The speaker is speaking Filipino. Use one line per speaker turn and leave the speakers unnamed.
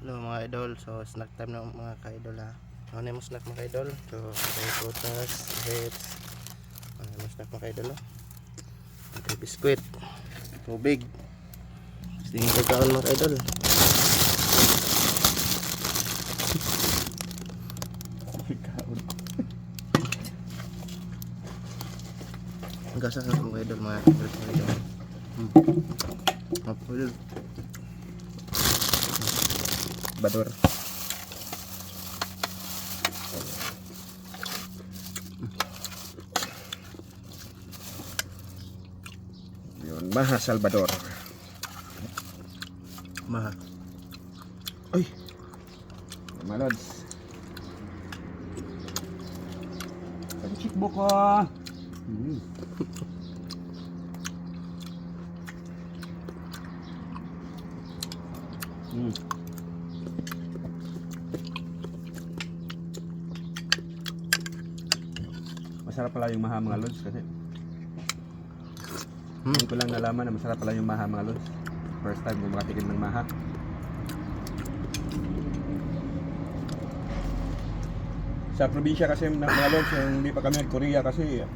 Hello mga idol, so snack time na mga ka-idol ha. Ano yung snack mga ka-idol? So may prutas, chips. Ano yung snack mga ka-idol ha? May biskwit, tubig. Tingin ko kaon mga ka-idol. Ang gasa sa mga idol, mga idol. Apple. Bador.
Yun, Maha Salvador.
Maha. Ay,
Malods. Panchikbo ko. Masarap pala yung Maha mga lods kasi hindi ko lang nalaman na masarap pala yung Maha mga lods. First time ko makatikim ng Maha. Sa probinsya kasi mga lods, yung hindi pa kami nag-Korea kasi